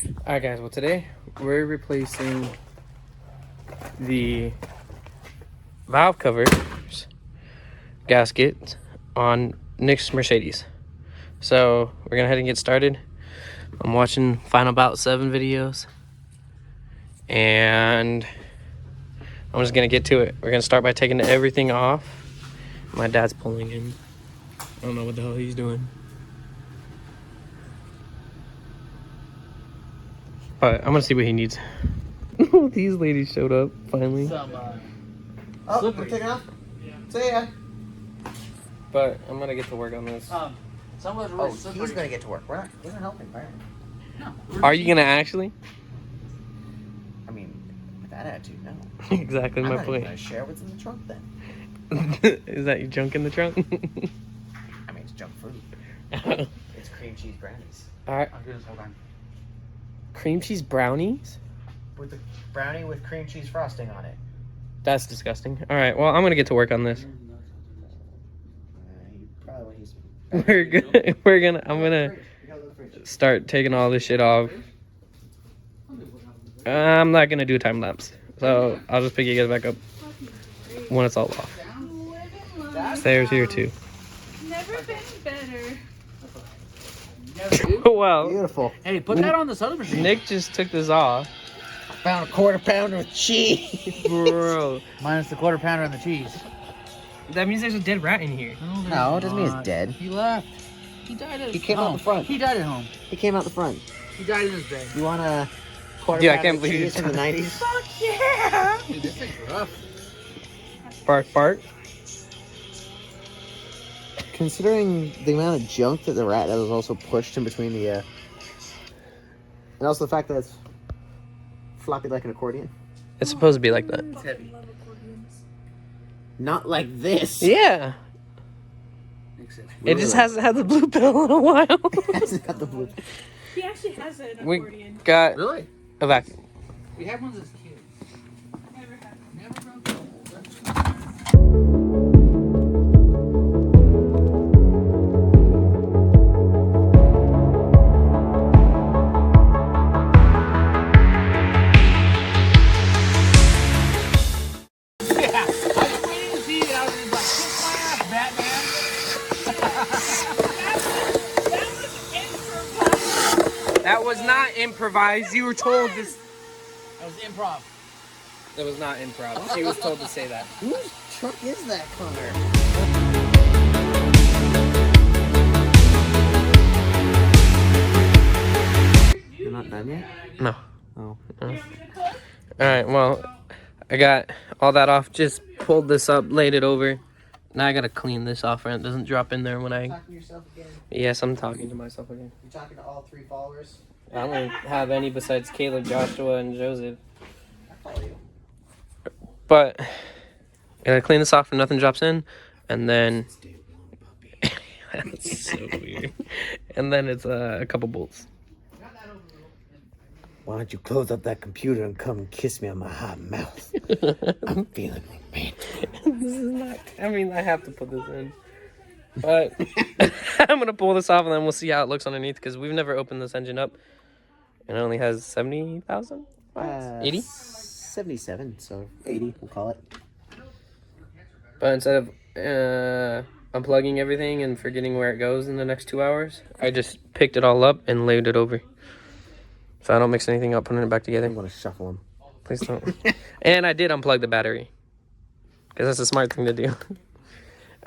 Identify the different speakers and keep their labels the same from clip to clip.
Speaker 1: Alright guys, well today we're replacing the valve covers gasket on Nick's Mercedes. So we're gonna head and get started. I'm watching Final Bout 7 videos and I'm just gonna get to it. We're gonna start by taking everything off. My dad's pulling in. I don't know what the hell he's doing. But I'm gonna see what he needs. These ladies showed up finally.
Speaker 2: Oh, we're taking off? Yeah. See ya.
Speaker 1: But I'm gonna get to work on this.
Speaker 2: He's gonna get to work. We're not helping, right?
Speaker 3: No.
Speaker 1: Are you gonna actually?
Speaker 2: I mean, with that attitude, no.
Speaker 1: Exactly
Speaker 2: I'm
Speaker 1: my
Speaker 2: not even
Speaker 1: point.
Speaker 2: gonna share what's in the trunk then.
Speaker 1: Is that your junk in the trunk?
Speaker 2: I mean, it's junk food. It's cream cheese brownies.
Speaker 1: Alright.
Speaker 3: I'll do this whole time.
Speaker 1: Cream cheese brownies?
Speaker 2: With the brownie with cream cheese frosting on it.
Speaker 1: That's disgusting. Alright, well, I'm gonna get to work on this. I'm gonna start taking all this shit off. I'm not gonna do a time lapse. So I'll just pick you guys back up when it's all off. Stairs here too.
Speaker 4: Never been better.
Speaker 1: Well,
Speaker 2: Beautiful.
Speaker 3: Hey, put that on the soda machine.
Speaker 1: Nick just took this off.
Speaker 2: Found a quarter pounder with cheese.
Speaker 1: Bro.
Speaker 3: Minus the quarter pounder and the cheese.
Speaker 1: That means there's a dead rat in here.
Speaker 2: No, it doesn't mean he's dead.
Speaker 3: He left. He died at
Speaker 2: He came out the front.
Speaker 3: He died at home.
Speaker 2: He came out the front.
Speaker 3: He died in his bed.
Speaker 2: You want a quarter
Speaker 1: Dude, I
Speaker 2: pounder
Speaker 1: can't
Speaker 2: with
Speaker 1: believe
Speaker 2: cheese
Speaker 1: you
Speaker 2: from the 90s?
Speaker 4: Fuck yeah!
Speaker 3: Dude, this thing's rough.
Speaker 1: Bark, bark.
Speaker 2: Considering the amount of junk that the rat that was also pushed in between the, and also the fact that it's floppy like an accordion.
Speaker 1: It's supposed to be like that.
Speaker 3: It's heavy.
Speaker 2: Not like this.
Speaker 1: Yeah. It just hasn't had the blue pill in a while.
Speaker 2: It hasn't got the blue.
Speaker 4: He actually has an
Speaker 1: We
Speaker 4: accordion.
Speaker 1: got
Speaker 3: Really?
Speaker 1: a vacuum.
Speaker 3: We had ones as kids.
Speaker 4: Never had.
Speaker 3: Never broke.
Speaker 1: That was not improvised. You were told this.
Speaker 3: That was improv.
Speaker 1: That was not improv. She was told to say that.
Speaker 2: Whose truck is that, Connor? You're not done yet?
Speaker 1: No.
Speaker 2: Oh.
Speaker 1: Alright, well, I got all that off. Just pulled this up, laid it over. Now I gotta clean this off and it doesn't drop in there when I...
Speaker 2: Talking to yourself again?
Speaker 1: Yes, I'm talking to myself again.
Speaker 2: You talking to all 3 followers?
Speaker 1: I don't have any besides Caleb, Joshua, and Joseph.
Speaker 2: I follow you.
Speaker 1: But I gotta clean this off so nothing drops in, and then that's so weird. And then it's a couple bolts.
Speaker 2: Why don't you close up that computer and come and kiss me on my hot mouth? I'm feeling romantic.
Speaker 1: This is not. I mean, I have to put this in, but I'm gonna pull this off and then we'll see how it looks underneath because we've never opened this engine up, and it only has 70,000. 80.
Speaker 2: 77, so 80, we'll call it.
Speaker 1: But instead of unplugging everything and forgetting where it goes in the next 2 hours, I just picked it all up and laid it over. So I don't mix anything up, putting it back together.
Speaker 2: I'm gonna shuffle them.
Speaker 1: Please don't. And I did unplug the battery. Because that's a smart thing to do.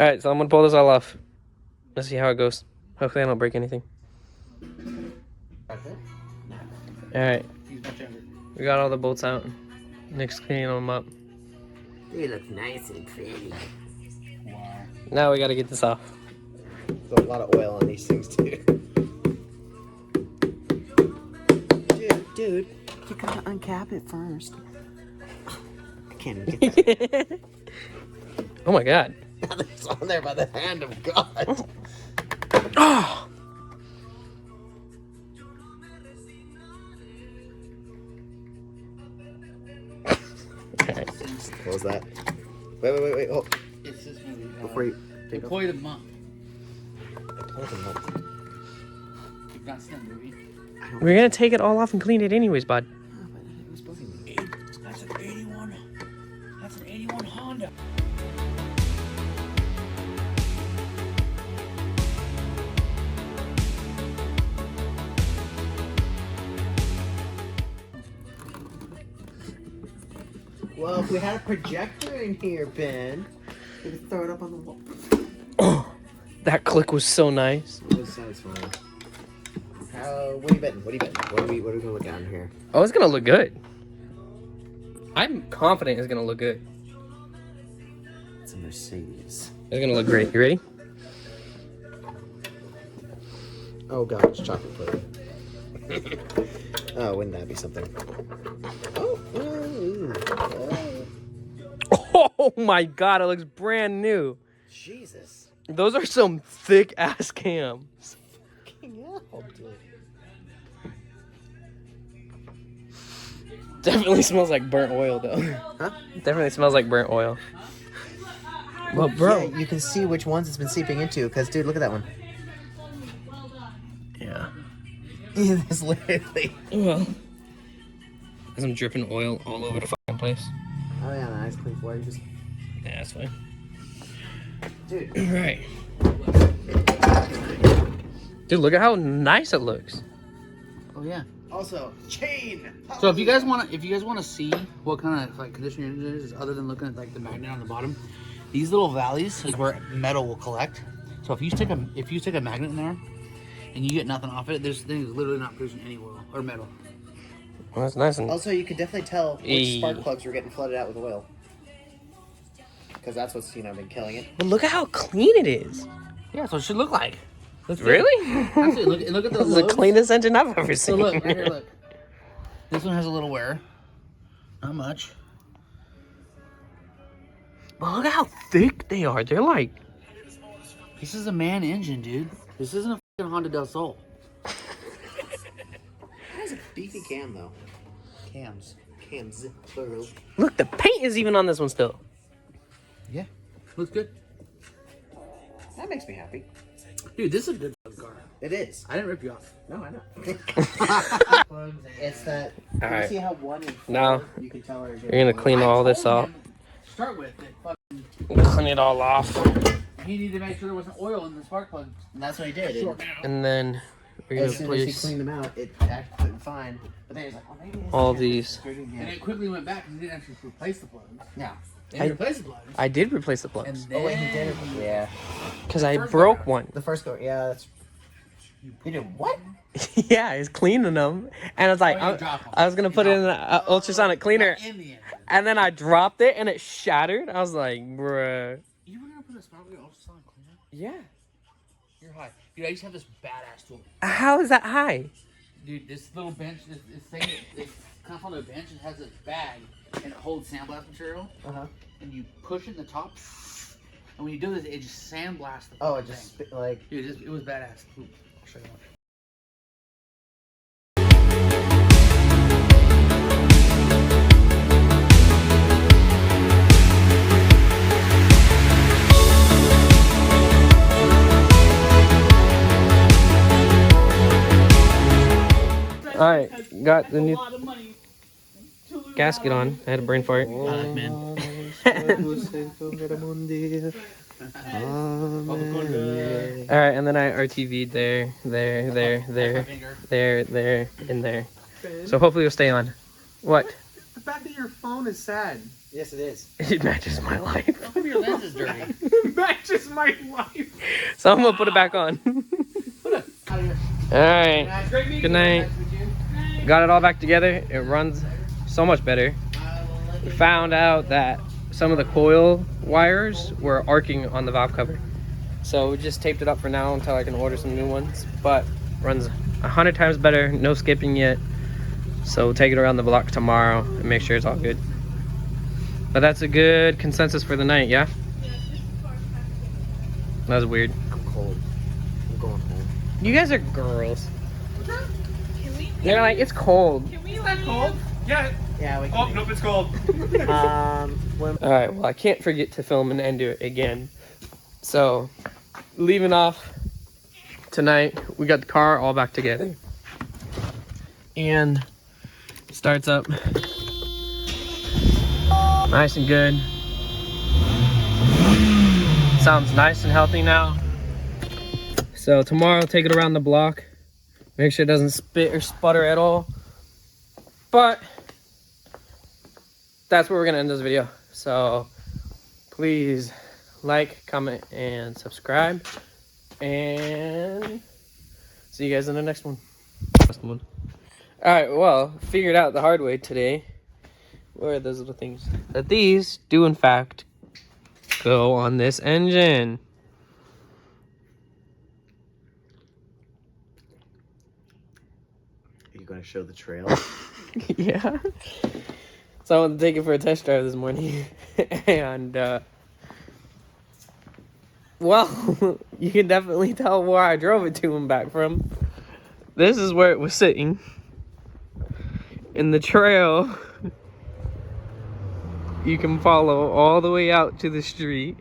Speaker 1: Alright, so I'm gonna pull this all off. Let's see how it goes. Hopefully I don't break anything. Alright. We got all the bolts out. Nick's cleaning them up.
Speaker 2: They look nice and pretty.
Speaker 3: Wow.
Speaker 1: Now we gotta get this off.
Speaker 2: There's a lot of oil on these things too. Dude, you gotta uncap it first. I can't even get that.
Speaker 1: Oh my god.
Speaker 2: It's on there by the hand of God.
Speaker 1: Oh! Okay.
Speaker 2: Close that. Wait. Oh,
Speaker 3: It's this movie.
Speaker 2: before you take off.
Speaker 3: Deploy the monk.
Speaker 2: Close them up.
Speaker 3: You've not seen that movie?
Speaker 2: I
Speaker 1: We're gonna take it all off and clean it anyways, bud.
Speaker 3: That's an 81. That's an 81 Honda.
Speaker 2: Well, if we had a projector in here, Ben, we could throw it up on the wall.
Speaker 1: Oh, that click was so nice.
Speaker 2: It was satisfying. What are you betting? What are you betting? What are we gonna look down here?
Speaker 1: Oh, it's gonna look good. I'm confident it's gonna look good.
Speaker 2: It's a Mercedes.
Speaker 1: It's gonna look great. You ready?
Speaker 2: Oh god, it's chocolate pudding. Oh, wouldn't that be something? Oh,
Speaker 1: Oh my god, it looks brand new.
Speaker 2: Jesus.
Speaker 1: Those are some thick ass cams.
Speaker 2: Fucking hell, dude.
Speaker 1: Definitely smells like burnt oil though.
Speaker 2: Huh?
Speaker 1: Definitely smells like burnt oil. Well, bro.
Speaker 2: Yeah, you can see which ones it's been seeping into, because, dude, look at that one.
Speaker 1: Yeah.
Speaker 2: It's literally...
Speaker 1: Well. There's some dripping oil all over the fucking place.
Speaker 2: Oh, yeah, nice clean floor. You just...
Speaker 1: Yeah, that's fine.
Speaker 2: Dude.
Speaker 1: Right. Dude, look at how nice it looks.
Speaker 3: Oh yeah.
Speaker 2: Also, chain!
Speaker 3: So if you guys want to see what kind of like condition your engine is, other than looking at like the magnet on the bottom, these little valleys is where metal will collect. So if you stick a magnet in there, and you get nothing off it, this thing is literally not producing any oil or metal.
Speaker 1: Well, that's nice. And
Speaker 2: Also, you can definitely tell which
Speaker 1: Eee.
Speaker 2: spark plugs were getting flooded out with oil. Because that's what's, been killing it.
Speaker 1: but look at how clean it is.
Speaker 3: Yeah, so it should look like.
Speaker 1: Really?
Speaker 3: Actually, look at the
Speaker 1: This is the
Speaker 3: lobes.
Speaker 1: cleanest engine I've ever
Speaker 3: So
Speaker 1: seen.
Speaker 3: look, right here, look. This one has a little wear. Not much.
Speaker 1: But look at how thick they are. They're like...
Speaker 3: This is a man engine, dude. This isn't a fucking Honda Del Sol.
Speaker 2: It has a beefy cam, though. Cams, plural.
Speaker 1: Look, the paint is even on this one still.
Speaker 3: Yeah. Looks good.
Speaker 2: That makes me happy.
Speaker 3: Dude, this is a good fucking car.
Speaker 2: It is.
Speaker 3: I didn't rip you off.
Speaker 2: No, I know. It's that.
Speaker 1: All
Speaker 2: You
Speaker 1: right.
Speaker 2: see how one and
Speaker 1: Now,
Speaker 2: four, you can tell are
Speaker 1: you're gonna clean all this off.
Speaker 3: Start with it. Fucking,
Speaker 1: Clean it all off.
Speaker 3: he needed to make sure there wasn't oil in the spark plug.
Speaker 2: And that's what he did.
Speaker 3: Short now.
Speaker 1: And then we're
Speaker 2: As
Speaker 1: gonna
Speaker 2: soon as he
Speaker 1: place
Speaker 2: cleaned them out, it acted fine. But then he's like, oh, maybe it's
Speaker 1: all
Speaker 2: okay.
Speaker 1: these.
Speaker 3: And it quickly went back and he didn't actually replace the plugs.
Speaker 2: Yeah.
Speaker 3: Then he replaced the plugs.
Speaker 1: I did replace the
Speaker 3: And
Speaker 1: plugs.
Speaker 3: then
Speaker 2: Oh, wait, he did it. Yeah.
Speaker 1: Because I broke one.
Speaker 2: The first go. Yeah, that's. You did what?
Speaker 1: Yeah, I was cleaning them. And I was like,
Speaker 3: Oh, you dropped one.
Speaker 1: I was gonna put it in an ultrasonic cleaner.
Speaker 3: In the end.
Speaker 1: And then I dropped it and it shattered. I was like, bruh.
Speaker 3: You were gonna put a spark plug ultrasonic cleaner?
Speaker 1: Yeah.
Speaker 3: You're high. Dude, I used to have this badass tool.
Speaker 1: How is that high?
Speaker 3: Dude, this little bench, this thing, it's kind of on a bench. It has this bag and it holds sandblast material.
Speaker 2: Uh-huh.
Speaker 3: And you push it in the top. And when you do this, it just sandblasts the
Speaker 2: Oh, it
Speaker 3: thing.
Speaker 2: just like.
Speaker 3: Dude, it was badass. Ooh, I'll show you one.
Speaker 1: All right, got the
Speaker 4: A
Speaker 1: new
Speaker 4: lot of money to lose
Speaker 1: gasket
Speaker 4: out
Speaker 1: on. I had a brain fart.
Speaker 3: man.
Speaker 1: All right, and then I RTV'd there, and there. So hopefully it'll stay on. What?
Speaker 5: The fact that your phone is sad.
Speaker 2: Yes, it is.
Speaker 1: It matches my life.
Speaker 3: Maybe your lens is dirty.
Speaker 5: It matches my life.
Speaker 1: So I'm gonna put it back on. All right. Good night. Got it all back together. It runs so much better. We found out that some of the coil wires were arcing on the valve cover. So we just taped it up for now until I can order some new ones. But runs 100 times better, no skipping yet. So we'll take it around the block tomorrow and make sure it's all good. But that's a good consensus for the night, yeah? That was weird.
Speaker 2: I'm cold. I'm going home.
Speaker 1: You guys are girls.
Speaker 4: Can we?
Speaker 1: They're like, it's cold.
Speaker 4: Can we?
Speaker 5: Is that cold? Yeah.
Speaker 2: Yeah, we
Speaker 5: Oh,
Speaker 2: can.
Speaker 5: nope, it's cold.
Speaker 2: When
Speaker 1: All right, well, I can't forget to film and end it again. So, leaving off tonight, we got the car all back together. and starts up nice and good. Sounds nice and healthy now. So tomorrow I'll take it around the block, make sure it doesn't spit or sputter at all. But that's where we're gonna end this video. So please like, comment, and subscribe, and see you guys in the next one. All right, well, figured out the hard way today. Where are those little things? That these do in fact go on this engine.
Speaker 2: Are you going to show the trail?
Speaker 1: Yeah. So I wanted to take it for a test drive this morning, and well, you can definitely tell where I drove it to and back from. This is where it was sitting. In the trail, you can follow all the way out to the street.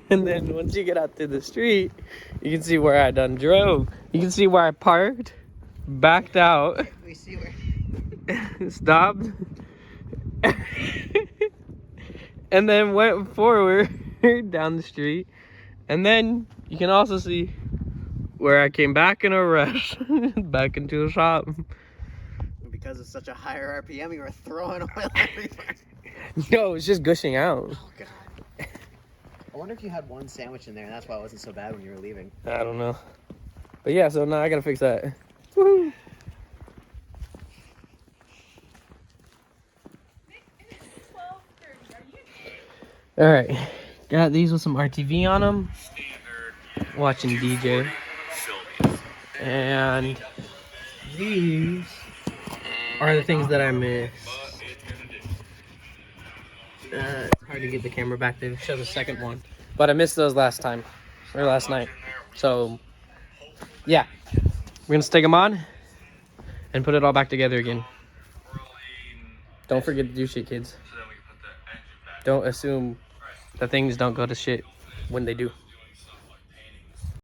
Speaker 1: And then once you get out to the street, you can see where I done drove. You can see where I parked, backed out,
Speaker 2: We see where.
Speaker 1: stopped, and then went forward down the street. And then you can also see where I came back in a rush, back into the shop.
Speaker 2: Because it's such a higher RPM, you were throwing oil everywhere.
Speaker 1: No, it's just gushing out.
Speaker 2: Oh, God. I wonder if you had one sandwich in there, and that's why it wasn't so bad when you were leaving.
Speaker 1: I don't know. But yeah, so now I gotta fix that. Woohoo! Alright, got these with some RTV on them. Watching DJ. And these are the things that I missed. It's hard to get the camera back to show the second one. But I missed those last time, or last night. So, yeah. We're gonna stick them on and put it all back together again. Don't forget to do shit, kids. Don't assume that things don't go to shit when they do.